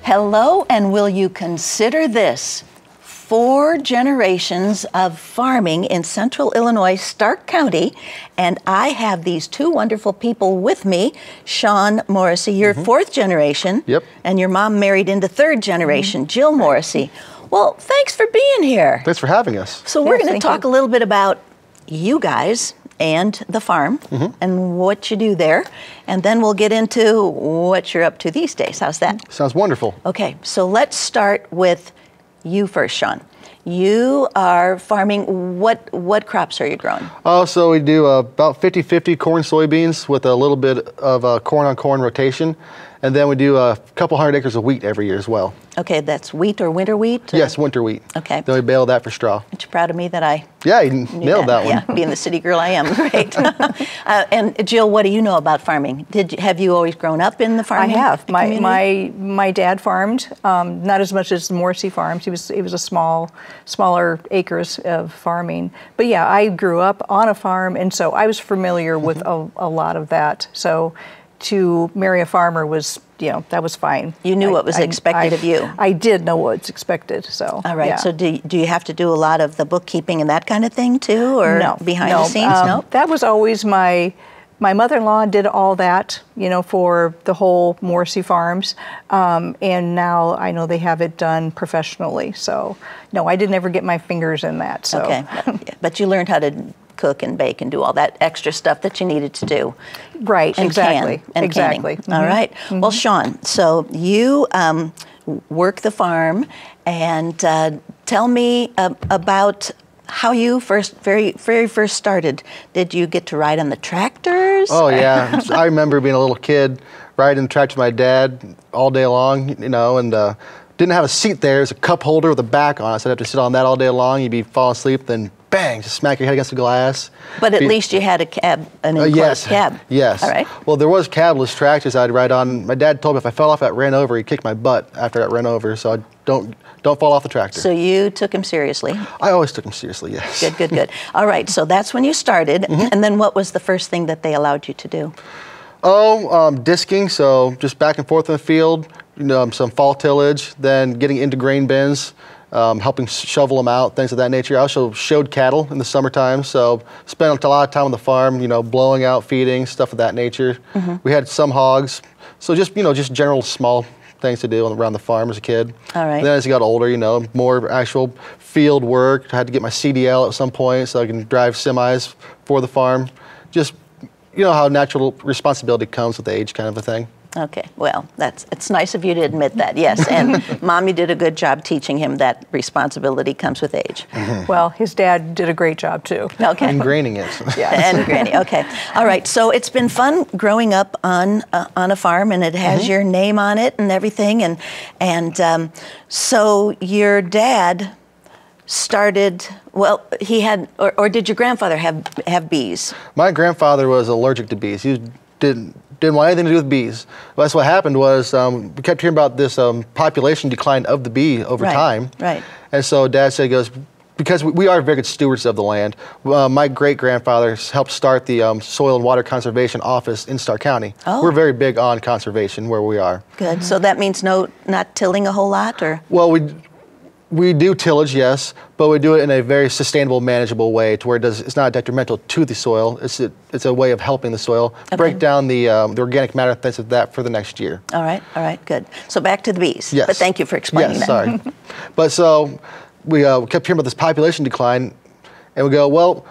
Hello, and will you consider this? 4 generations of farming in central Illinois, Stark County, and I have these 2 wonderful people with me. Sean Morrissey, you're 4th generation. Yep. And your mom married into 3rd generation, Jill Morrissey. Well, thanks for being here. Thanks for having us. So we're going to talk a little bit about you guys and the farm and what you do there, and then we'll get into what you're up to these days. How's that? Sounds wonderful. Okay, so let's start with you first, Sean. You are farming, what crops are you growing? So we do about 50-50 corn, soybeans with a little bit of corn-on-corn rotation. And then we do a couple 100 acres of wheat every year as well. Okay, that's wheat or winter wheat? Yes, winter wheat. Okay. Then we bale that for straw. Aren't you proud of me that I Yeah, you nailed that one. Yeah, being the city girl I am, great. And Jill, what do you know about farming? Have you always grown up in the farming? I have. community? My dad farmed, not as much as Morrissey farms. He was a smaller acres of farming. But yeah, I grew up on a farm, and so I was familiar with a lot of that. So to marry a farmer was, that was fine. You knew what was expected of you. I did know what's expected, so. All right, yeah. so do you have to do a lot of the bookkeeping and that kind of thing too, or no, behind the scenes? No? That was always my mother-in-law did all that, for the whole Morrissey farms, and now I know they have it done professionally, so no, I didn't ever get my fingers in that, so. Okay, but you learned how to cook and bake and do all that extra stuff that you needed to do. Right, and exactly. And exactly. All right. Well, Sean, so you work the farm, and tell me about how you very first started. Did you get to ride on the tractors? Oh yeah, I remember being a little kid riding the tractor with my dad all day long, and didn't have a seat there. There's a cup holder with a back on it, so I'd have to sit on that all day long. You'd be falling asleep, then bang, just smack your head against the glass. But at least you had a cab, an enclosed cab. Yes. All right. Well, there was cabless tractors I'd ride on. My dad told me if I fell off, I ran over, he'd kick my butt after I ran over, so I don't fall off the tractor. So you took him seriously. I always took him seriously, yes. Good. All right, so that's when you started, and then what was the first thing that they allowed you to do? Disking, so just back and forth in the field, some fall tillage, then getting into grain bins, helping shovel them out, things of that nature. I also showed cattle in the summertime, so spent a lot of time on the farm, blowing out, feeding, stuff of that nature. We had some hogs, so just general small things to do around the farm as a kid. All right. And then as I got older, more actual field work. I had to get my CDL at some point so I can drive semis for the farm. Just, how natural responsibility comes with age, kind of a thing. Okay, well, it's nice of you to admit that, yes. And Mom, you did a good job teaching him that responsibility comes with age. Well, his dad did a great job too. Okay. Ingraining it. Yeah, ingraining. Okay. All right. So it's been fun growing up on a farm, and it has your name on it and everything. And so your dad started. Well, he had, or did your grandfather have bees? My grandfather was allergic to bees. He didn't want anything to do with bees. Well, that's what happened was we kept hearing about this population decline of the bee over time. Right. And so Dad said, he goes, because we are very good stewards of the land. My great-grandfather helped start the Soil and Water Conservation Office in Stark County. Oh. We're very big on conservation where we are. Good. So that means not tilling a whole lot, or? Well, we do tillage, yes, but we do it in a very sustainable, manageable way to where it's not detrimental to the soil. It's a way of helping the soil break down the organic matter, things of that for the next year. All right, good. So back to the bees. Yes. But thank you for explaining that. Sorry. But so we kept hearing about this population decline, and we go, well,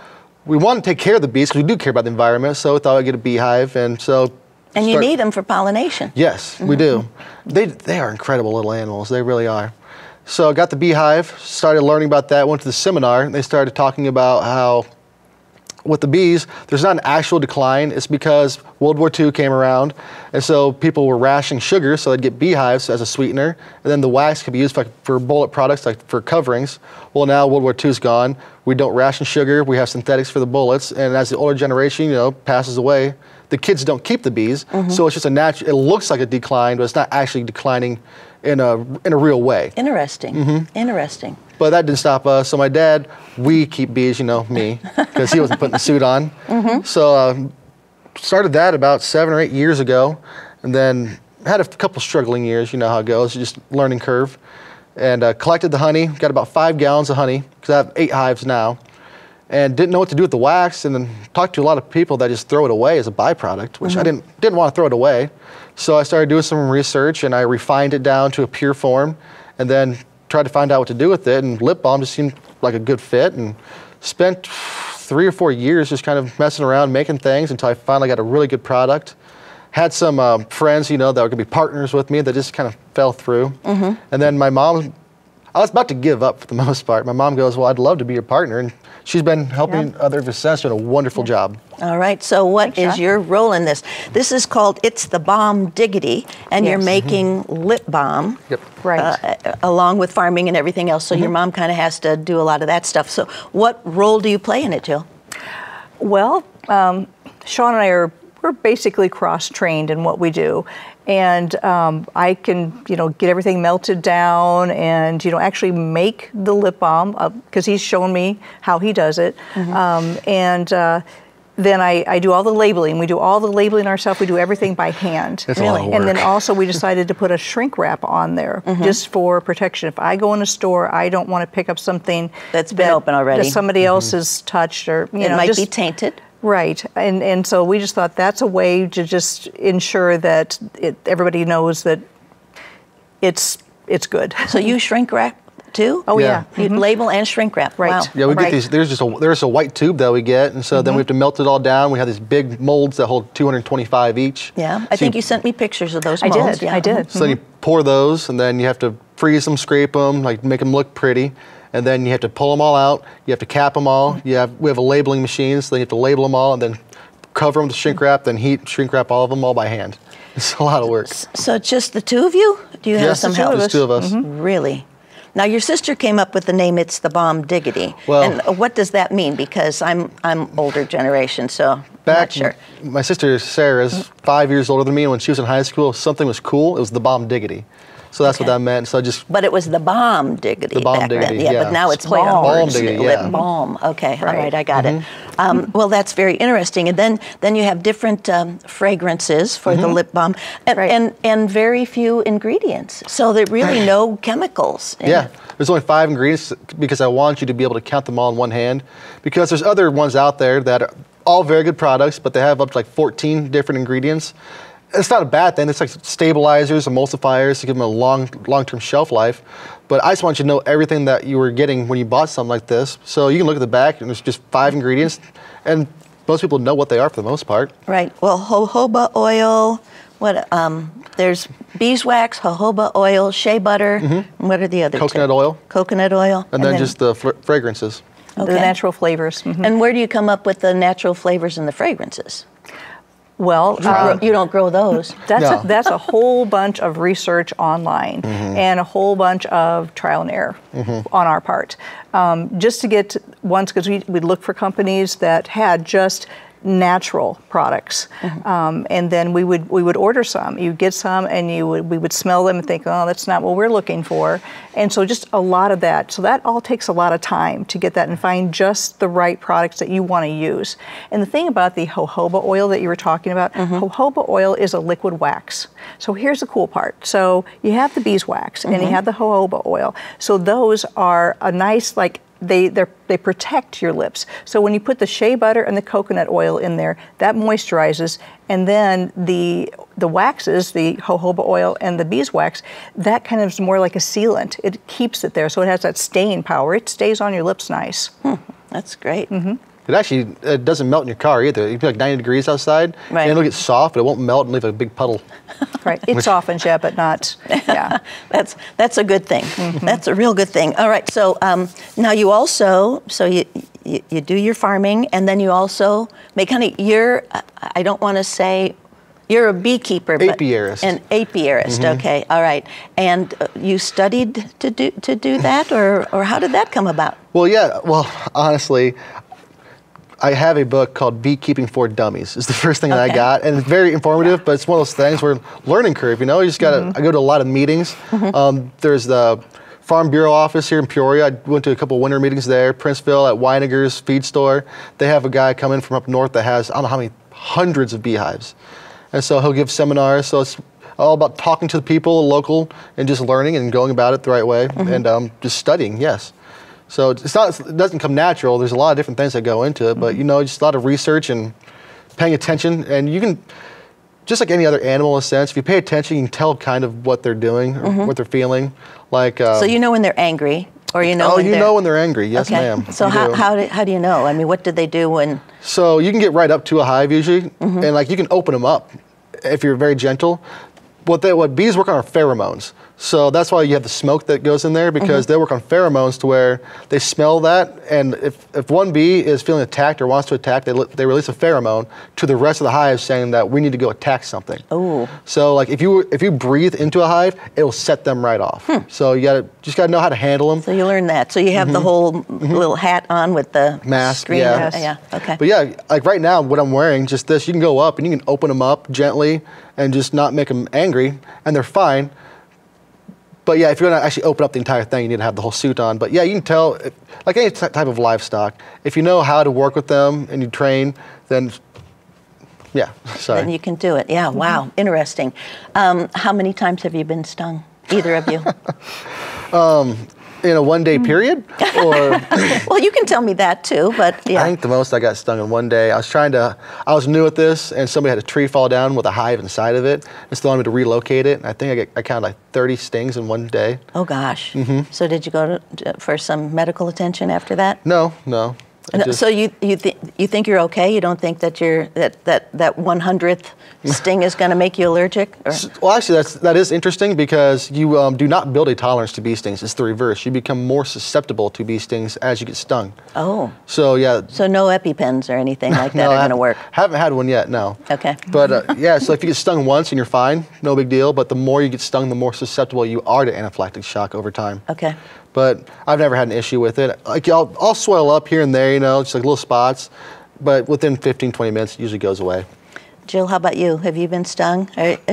we want to take care of the bees because we do care about the environment, so we thought I'd get a beehive, and so. And you need them for pollination. Yes, we do. They are incredible little animals. They really are. So I got the beehive, started learning about that, went to the seminar, and they started talking about how with the bees, there's not an actual decline. It's because World War II came around, and so people were rationing sugar, so they'd get beehives as a sweetener, and then the wax could be used for bullet products, like for coverings. Well, now World War II is gone. We don't ration sugar. We have synthetics for the bullets, and as the older generation, passes away, the kids don't keep the bees, so it's just a natural. It looks like a decline, but it's not actually declining in a real way. Interesting. Interesting. But that didn't stop us. So my dad, we keep bees, me, because he wasn't putting the suit on. So started that about 7 or 8 years ago, and then had a couple struggling years, you know how it goes, just learning curve. And collected the honey, got about 5 gallons of honey, because I have 8 hives now. And didn't know what to do with the wax, and then talked to a lot of people that just throw it away as a byproduct, which I didn't want to throw it away. So I started doing some research, and I refined it down to a pure form, and then tried to find out what to do with it. And Lip Balm just seemed like a good fit, and spent 3 or 4 years just kind of messing around, making things until I finally got a really good product. Had some friends, you know, that were going to be partners with me that just kind of fell through. And then my mom, I was about to give up for the most part. My mom goes, well, I'd love to be your partner. And she's been helping others since, doing a wonderful job. All right, so what is your role in this? This is called, it's the Balm Diggity, and you're making lip balm. Along with farming and everything else, so your mom kind of has to do a lot of that stuff. So what role do you play in it, Jill? Well, Sean and I we're basically cross-trained in what we do. And I can, you know, get everything melted down and, you know, actually make the lip balm, because he's shown me how he does it. Then I do all the labeling. We do all the labeling ourselves. We do everything by hand. That's a lot of work. And then also we decided to put a shrink wrap on there just for protection. If I go in a store, I don't want to pick up something that's been open already, that somebody else has touched, or it might be tainted. Right, and so we just thought that's a way to just ensure that everybody knows that it's good. So you shrink wrap too? Oh yeah. You label and shrink wrap. Right. Wow. Yeah, we get these. There's a white tube that we get, and so then we have to melt it all down. We have these big molds that hold 225 each. Yeah, I think you sent me pictures of those molds. I did. So then you pour those, and then you have to freeze them, scrape them, like make them look pretty. And then you have to pull them all out. You have to cap them all. We have a labeling machine, so you have to label them all and then cover them with shrink wrap, then heat shrink wrap all of them all by hand. It's a lot of work. So just the two of you? Do you have some help? Just 2 of us. Really? Now your sister came up with the name. It's the Balm Diggity. Well, and what does that mean? Because I'm older generation, so I'm not sure. My sister Sarah is 5 years older than me, and when she was in high school, if something was cool, it was the Balm Diggity. So that's what that meant. So But it was the Balm Diggity. The Balm back Diggity, then. Yeah, but now it's Balm Diggity. Lip Balm. Okay, all right, I got it. Well, that's very interesting. And then you have different fragrances for the lip balm, and very few ingredients. So there really no chemicals. Yeah, there's only 5 ingredients because I want you to be able to count them all in one hand. Because there's other ones out there that are all very good products, but they have up to like 14 different ingredients. It's not a bad thing. It's like stabilizers, emulsifiers to give them a long-term shelf life. But I just want you to know everything that you were getting when you bought something like this. So you can look at the back, and there's just 5 ingredients, and most people know what they are for the most part. Right. Well, jojoba oil. There's beeswax, jojoba oil, shea butter. And what are the other Coconut two? oil. Coconut oil. And then just the fragrances. The natural flavors. And where do you come up with the natural flavors and the fragrances? Well, you don't grow those. That's a whole bunch of research online and a whole bunch of trial and error on our part. Just to get because we'd look for companies that had just natural products, and then we would order some. You'd get some, and we would smell them and think, oh, that's not what we're looking for. And so just a lot of that. So that all takes a lot of time to get that and find just the right products that you want to use. And the thing about the jojoba oil that you were talking about, jojoba oil is a liquid wax. So here's the cool part. So you have the beeswax and you have the jojoba oil. So those are a nice, like, they protect your lips. So when you put the shea butter and the coconut oil in there, that moisturizes, and then the waxes, the jojoba oil and the beeswax, that kind of is more like a sealant. It keeps it there, so it has that staying power. It stays on your lips nice. That's great. It actually doesn't melt in your car either. You can be like 90 degrees outside, and it'll get soft, but it won't melt and leave a big puddle. Right, it softens, yeah, but not, yeah. That's a good thing. That's a real good thing. All right, so now you also, you do your farming, and then you also make honey. I don't want to say, you're a beekeeper. Apiarist. An apiarist, okay, all right. And you studied to do that, or how did that come about? Well, honestly, I have a book called Beekeeping for Dummies. It's the first thing that I got, and it's very informative, but it's one of those things where learning curve, you know, you just gotta, I go to a lot of meetings. There's the Farm Bureau office here in Peoria. I went to a couple winter meetings there, Princeville at Weiniger's feed store. They have a guy come in from up north that has, I don't know how many hundreds of beehives. And so he'll give seminars. So all about talking to the people local and just learning and going about it the right way and just studying. Yes. So it's not, it doesn't come natural. There's a lot of different things that go into it, but you know, just a lot of research and paying attention. And you can, just like any other animal in a sense, if you pay attention, you can tell kind of what they're doing or what they're feeling. Like, so you know when they're angry, or you know when they're... know when they're angry. Yes, okay. ma'am. So how do you know? I mean, what did they do when... So you can get right up to a hive usually, and like you can open them up if you're very gentle. What bees work on are pheromones. So that's why you have the smoke that goes in there, because they work on pheromones to where they smell that, and if one bee is feeling attacked or wants to attack, they release a pheromone to the rest of the hive saying that we need to go attack something. Oh. So like if you breathe into a hive, it will set them right off. So you just gotta know how to handle them. So you learn that. So you have the whole little hat on with the mask. screen. Yeah. Yeah. Okay. But yeah, like right now, what I'm wearing, just this, you can go up and you can open them up gently and just not make them angry, and they're fine. But yeah, if you're gonna actually open up the entire thing, you need to have the whole suit on. But yeah, you can tell, like any type of livestock, if you know how to work with them and you train, then yeah, sorry. Then you can do it. Yeah, wow, interesting. How many times have you been stung, either of you? In a one-day period, or? Well, you can tell me that too, but yeah. I think the most I got stung in one day. I was new at this, and somebody had a tree fall down with a hive inside of it, and still wanted me to relocate it. And I think I counted like 30 stings in one day. Oh gosh. So did you go for some medical attention after that? No. So you think you're okay? You don't think that that 100th sting is going to make you allergic? Or? Well, actually, that is interesting, because you do not build a tolerance to bee stings. It's the reverse. You become more susceptible to bee stings as you get stung. Oh. So yeah. So no EpiPens or anything like that are going to work? Haven't had one yet, no. Okay. But yeah, so if you get stung once and you're fine, no big deal. But the more you get stung, the more susceptible you are to anaphylactic shock over time. Okay. But I've never had an issue with it. Like I'll swell up here and there, you know, just like little spots. But within 15, 20 minutes, it usually goes away. Jill, how about you? Have you been stung? Not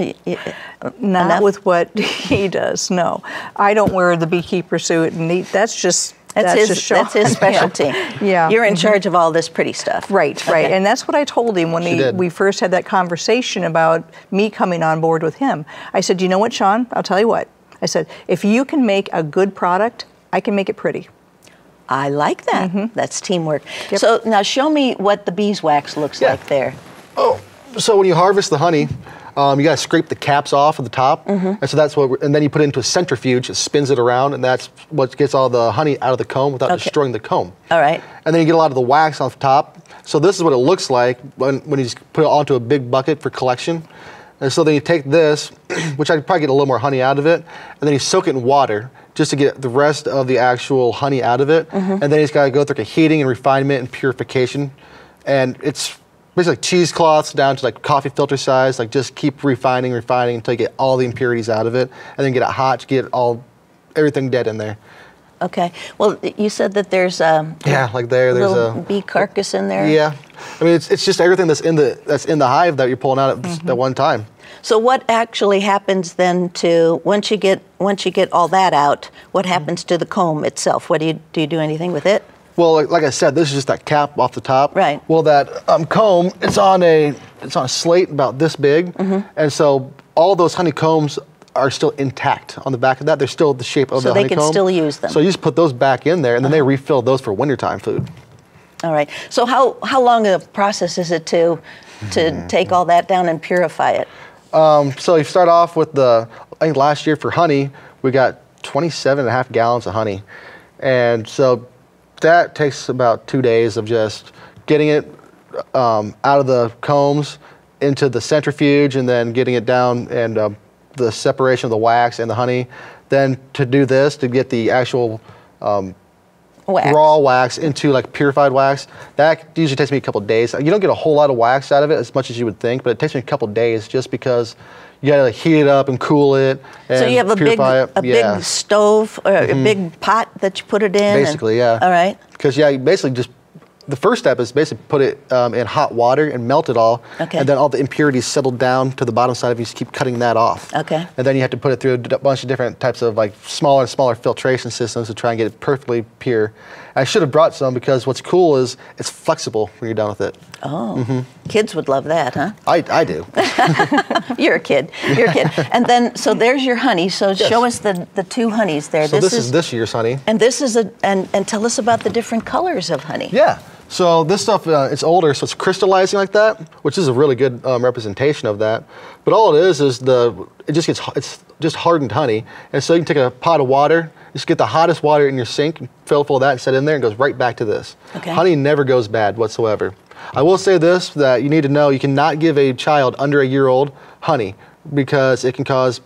enough? with what he does, no. I don't wear the beekeeper suit, and that's just that's his specialty. Yeah. You're in charge of all this pretty stuff. Right. Okay. And that's what I told him when we first had that conversation about me coming on board with him. I said, you know what, Sean? I'll tell you what. I said, if you can make a good product, I can make it pretty. I like that. That's teamwork. Yep. So now show me what the beeswax looks like there. Oh, so when you harvest the honey, you got to scrape the caps off of the top, and so that's and then you put it into a centrifuge. It spins it around, and that's what gets all the honey out of the comb without destroying the comb. All right. And then you get a lot of the wax off the top. So this is what it looks like when you just put it onto a big bucket for collection. And so then you take this, which I'd probably get a little more honey out of it, and then you soak it in water just to get the rest of the actual honey out of it. And then you just got to go through a heating and refinement and purification. And it's basically like cheesecloths down to like coffee filter size, like just keep refining until you get all the impurities out of it, and then get it hot to get everything dead in there. Okay. Well, you said that there's a there's a bee carcass in there. Yeah. I mean, it's just everything that's in the hive that you're pulling out at one time. So what actually happens then to once you get all that out? What happens to the comb itself? What do you do anything with it? Well, like I said, this is just that cap off the top. Right. Well, that comb, it's on a slate about this big, and so all those honeycombs are still intact on the back of that. They're still the shape of the honeycomb. So they can still use them. So you just put those back in there, and then they refill those for wintertime food. All right. So how long a process is it to take all that down and purify it? So you start off with I think last year for honey, we got 27.5 gallons of honey. And so that takes about 2 days of just getting it out of the combs into the centrifuge, and then getting it down, and the separation of the wax and the honey. Then to do this, to get the actual raw wax into like purified wax, that usually takes me a couple of days. You don't get a whole lot of wax out of it as much as you would think, but it takes me a couple of days just because you gotta heat it up and cool it and so you have purify it. Big stove or a big pot that you put it in? Basically, yeah. All right. Because you basically just, the first step is basically put it in hot water and melt it all, and then all the impurities settle down to the bottom side of it. You just keep cutting that off. Okay. And then you have to put it through a bunch of different types of like smaller and smaller filtration systems to try and get it perfectly pure. I should have brought some because what's cool is it's flexible when you're done with it. Oh, kids would love that, huh? I do. You're a kid. You're a kid. And then, so there's your honey. So show us the two honeys there. So this is this year's honey. And this is and tell us about the different colors of honey. Yeah. So this stuff, it's older, so it's crystallizing like that, which is a really good representation of that. But all it is it's just hardened honey. And so you can take a pot of water, just get the hottest water in your sink, fill full of that and set it in there, and it goes right back to this. Okay. Honey never goes bad whatsoever. I will say this, that you need to know, you cannot give a child under a year old honey, because it can cause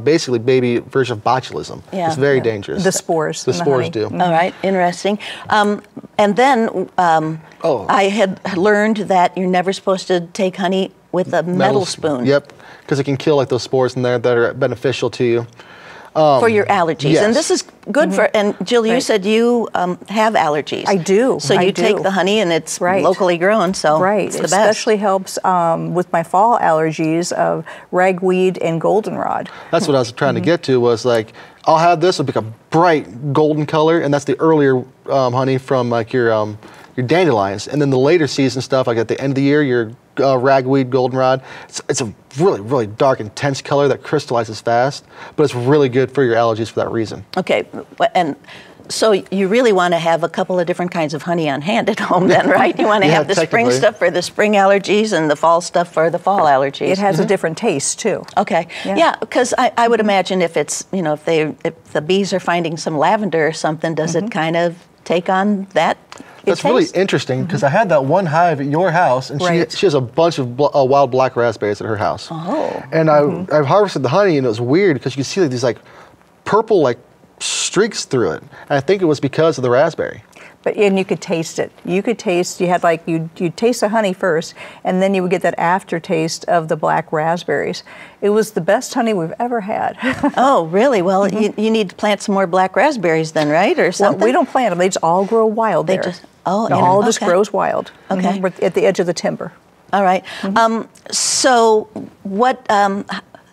basically baby version of botulism. Yeah. It's very dangerous. The spores. The spores do. All right, interesting. And then I had learned that you're never supposed to take honey with a metal spoon. Yep, because it can kill like those spores in there that are beneficial to you. For your allergies. Yes. And this is good for, and Jill, you said you have allergies. I do. So you take the honey and it's locally grown, so it's the best. It especially helps with my fall allergies of ragweed and goldenrod. That's what I was trying to get to, was like, I'll have this, it'll be a bright golden color, and that's the earlier honey from like your dandelions. And then the later season stuff, like at the end of the year, your ragweed, goldenrod, it's a really, really dark, intense color that crystallizes fast, but it's really good for your allergies for that reason. Okay, and so you really want to have a couple of different kinds of honey on hand at home then, right? You want to have the spring stuff for the spring allergies and the fall stuff for the fall allergies. It has a different taste too. Okay, yeah, because I would imagine if it's, you know, if the bees are finding some lavender or something, does it kind of take on that? That's really interesting, because I had that one hive at your house, and she has a bunch of wild black raspberries at her house. Oh. And I harvested the honey, and it was weird because you could see like these like purple like streaks through it. And I think it was because of the raspberry. And you could taste it. You could taste, you had like, you'd taste the honey first, and then you would get that aftertaste of the black raspberries. It was the best honey we've ever had. Oh, really? Well, you need to plant some more black raspberries then, right? Or something? Well, we don't plant them. They just all grow wild there. It all just grows wild. Okay. We're at the edge of the timber. All right. So what...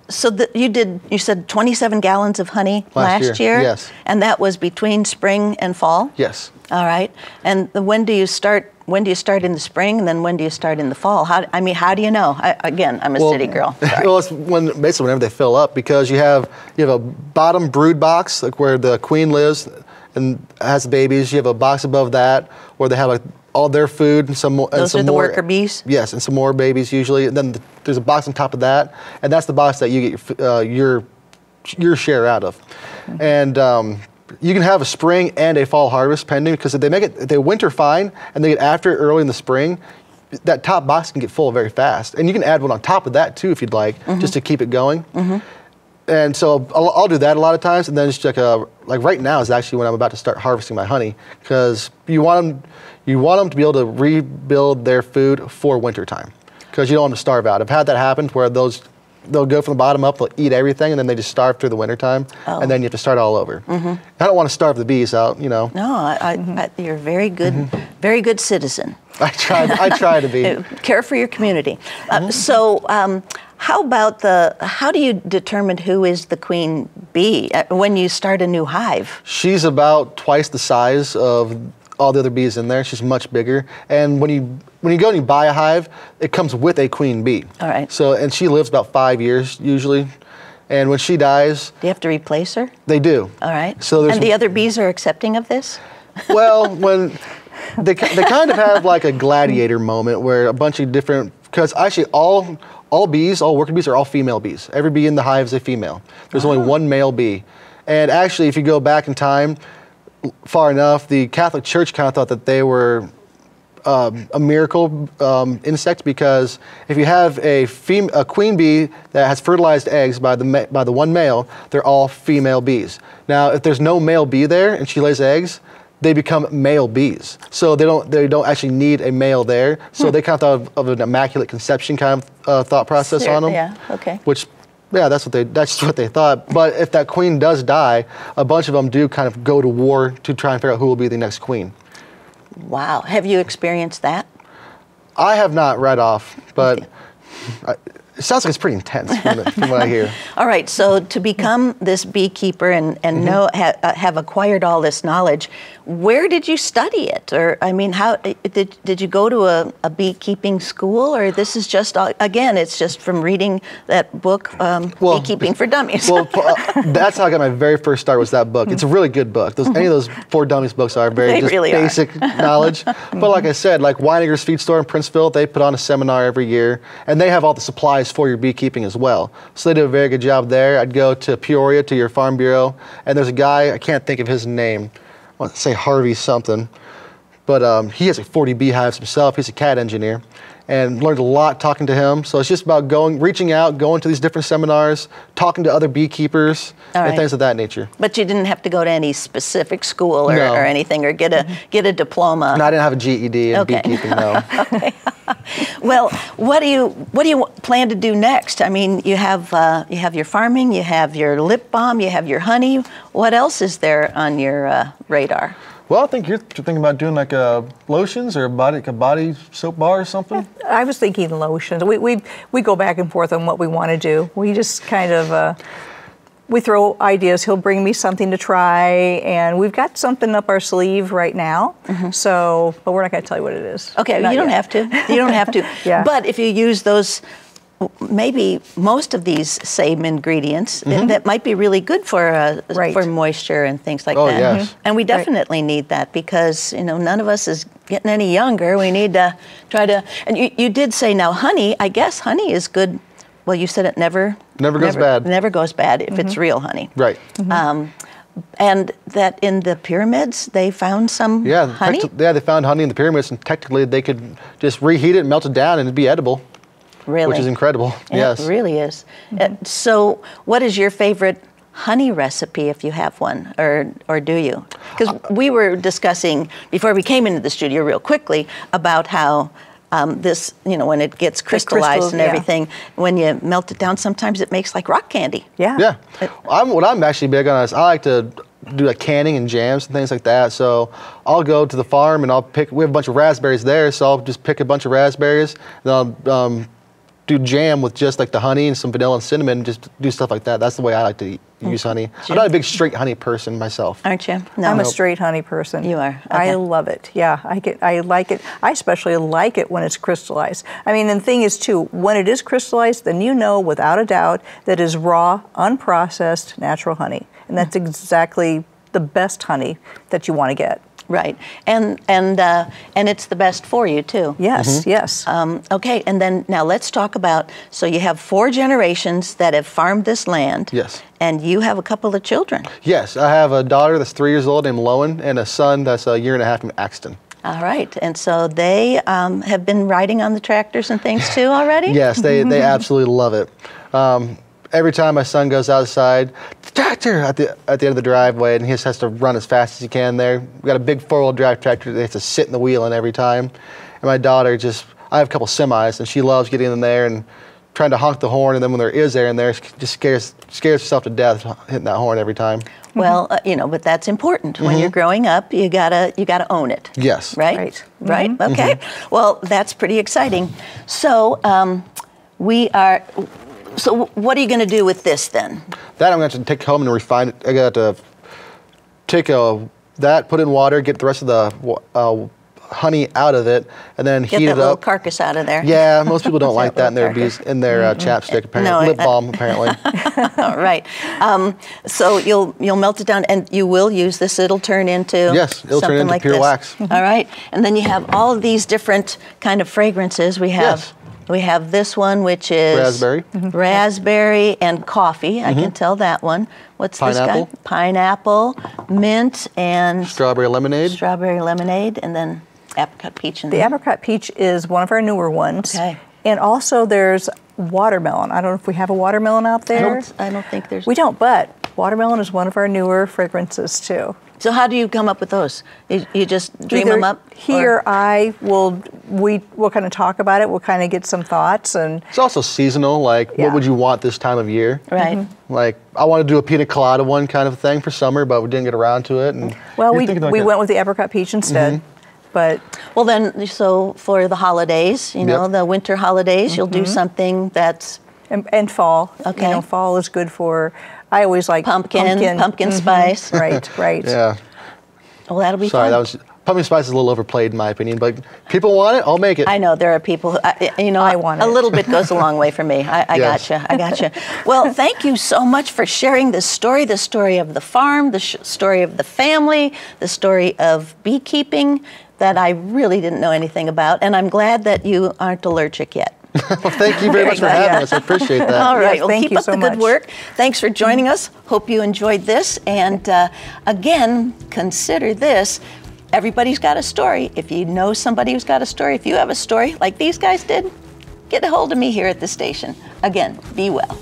So you said 27 gallons of honey last year? Yes. And that was between spring and fall? Yes. All right. And when do you start in the spring, and then when do you start in the fall? How do you know? Again, I'm a city girl. Well, it's basically whenever they fill up, because you have a bottom brood box, like where the queen lives and has the babies. You have a box above that where they have like all their food and some more. Those are the worker bees? Yes, and some more babies usually. And then there's a box on top of that, and that's the box that you get your share out of. And you can have a spring and a fall harvest pending, because if they winter fine and they get after it early in the spring, that top box can get full very fast. And you can add one on top of that too if you'd like, just to keep it going. And so I'll do that a lot of times, and then just like right now is actually when I'm about to start harvesting my honey, because you want them to be able to rebuild their food for wintertime, because you don't want them to starve out. I've had that happen where they'll go from the bottom up, they'll eat everything, and then they just starve through the wintertime, and then you have to start all over. I don't want to starve the bees out, you know. No, you're a very good citizen. I try to be. Care for your community. How do you determine who is the queen bee when you start a new hive? She's about twice the size of all the other bees in there. She's much bigger. And when you go and you buy a hive, it comes with a queen bee. All right. So, and she lives about 5 years usually. And when she dies... Do you have to replace her? They do. All right. So and the other bees are accepting of this? Well, when they kind of have like a gladiator moment where a bunch of different... Because actually all worker bees are all female bees. Every bee in the hive is a female. There's only one male bee. And actually, if you go back in time far enough, the Catholic Church kind of thought that they were a miracle insect, because if you have a queen bee that has fertilized eggs by the one male, they're all female bees. Now, if there's no male bee there and she lays eggs, they become male bees. So they don't actually need a male there. So they kind of thought of an immaculate conception kind of thought process on them. Yeah. Okay. Which, yeah, that's what they thought. But if that queen does die, a bunch of them do kind of go to war to try and figure out who will be the next queen. Wow. Have you experienced that? I have not right off, but It sounds like it's pretty intense from what I hear. All right, so to become this beekeeper and know have acquired all this knowledge, where did you study it? Or I mean, how did you go to a beekeeping school, or this is just again, it's just from reading that book, Beekeeping for Dummies? Well, that's how I got my very first start. Was that book? It's a really good book. Any of those For Dummies books are very just really basic knowledge. But like I said, like Weininger's Feed Store in Princeville, they put on a seminar every year, and they have all the supplies for your beekeeping as well. So they do a very good job there. I'd go to Peoria to your Farm Bureau, and there's a guy, I can't think of his name, I want to say Harvey something, but he has like 40 beehives himself. He's a CAD engineer, and learned a lot talking to him. So it's just about reaching out, going to these different seminars, talking to other beekeepers, and things of that nature. But you didn't have to go to any specific school or anything, or get a diploma. No, I didn't have a GED in beekeeping, no. Okay. Well, what do you plan to do next? I mean, you have your farming, you have your lip balm, you have your honey. What else is there on your radar? Well, I think you're thinking about doing like lotions or a body soap bar or something. I was thinking lotions. We go back and forth on what we want to do. We just kind of we throw ideas. He'll bring me something to try, and we've got something up our sleeve right now. So, but we're not going to tell you what it is. Okay, you don't have to. You don't have to. Yeah. But if you use those, maybe most of these same ingredients, that might be really good for for moisture and things like that. Oh, yes. And we definitely need that, because none of us is getting any younger. We need to try to. And you did say now honey. I guess honey is good. Well, you said it never goes bad. Never goes bad if it's real honey. Right. And that in the pyramids they found some honey. They found honey in the pyramids, and technically they could just reheat it, melt it down, and it'd be edible. Really? Which is incredible. Yes. It really is. So what is your favorite honey recipe, if you have one, or do you? Because we were discussing, before we came into the studio real quickly, about how this, when it gets crystallized and everything, when you melt it down, sometimes it makes like rock candy. Yeah. Yeah. What I'm actually big on is I like to do like canning and jams and things like that. So I'll go to the farm and we have a bunch of raspberries there, so I'll just pick a bunch of raspberries, and I'll do jam with just like the honey and some vanilla and cinnamon, and just do stuff like that. That's the way I like to use honey. I'm not a big straight honey person myself. Aren't you? No. I'm a straight honey person. You are? Okay. I love it. Yeah, I like it. I especially like it when it's crystallized. I mean, and the thing is too, when it is crystallized, then you know without a doubt that it is raw, unprocessed, natural honey. And that's exactly the best honey that you want to get. Right, and it's the best for you too. Yes, yes. Okay, and then now let's talk about. So you have 4 generations that have farmed this land. Yes. And you have a couple of children. Yes, I have a daughter that's 3 years old named Lowen, and a son that's a year and a half named Axton. All right, and so they have been riding on the tractors and things too already? Yes, they absolutely love it. Every time my son goes outside, the tractor at the end of the driveway, and he just has to run as fast as he can there. We've got a big 4-wheel drive tractor that he has to sit in the wheel in every time. And my daughter I have a couple semis, and she loves getting in there and trying to honk the horn, and then when there is air in there, she just scares herself to death hitting that horn every time. Well, but that's important. When you're growing up, you gotta own it. Yes. Right? Right? Okay. Well, that's pretty exciting. So So what are you going to do with this then? That I'm going to have to take home and refine it. I got to take that, put it in water, get the rest of the honey out of it, and then heat it up. Get that little carcass out of there. Yeah, most people don't like that in their chapstick, apparently. Lip balm, apparently. Right. So you'll melt it down, and you will use this. It'll turn into it'll turn into like pure wax. All right. And then you have all of these different kind of fragrances. We have this one, which is raspberry. Raspberry and coffee. I can tell that one. What's Pineapple. this guy? Pineapple, mint, and strawberry lemonade. Strawberry lemonade, and then apricot peach. The apricot peach is one of our newer ones. Okay. And also there's watermelon. I don't know if we have a watermelon out there. I don't think there's. We don't, but watermelon is one of our newer fragrances too. So how do you come up with those? You just dream them up? We'll kind of talk about it. We'll kind of get some thoughts. And it's also seasonal, like what would you want this time of year? Right. Like I want to do a pina colada one kind of thing for summer, but we didn't get around to it. And well, we went with the apricot peach instead. But well then, so for the holidays, the winter holidays, you'll do something that's And fall. Okay. You know, fall is good for. I always like pumpkin spice. Right. Yeah. Well, that'll be Sorry, fun. pumpkin spice is a little overplayed in my opinion, but people want it, I'll make it. I know there are people who, I want a it. little bit goes a long way for me. I Yes. gotcha. Well, thank you so much for sharing this story of the farm, the story of the family, the story of beekeeping that I really didn't know anything about, and I'm glad that you aren't allergic yet. Well, thank you very much for having us. I appreciate that. All right. Yes, well, thank keep you up so the good much. work. Thanks for joining us. Hope you enjoyed this. And again, consider this. Everybody's got a story. If you know somebody who's got a story, if you have a story like these guys did, get a hold of me here at the station. Again, be well.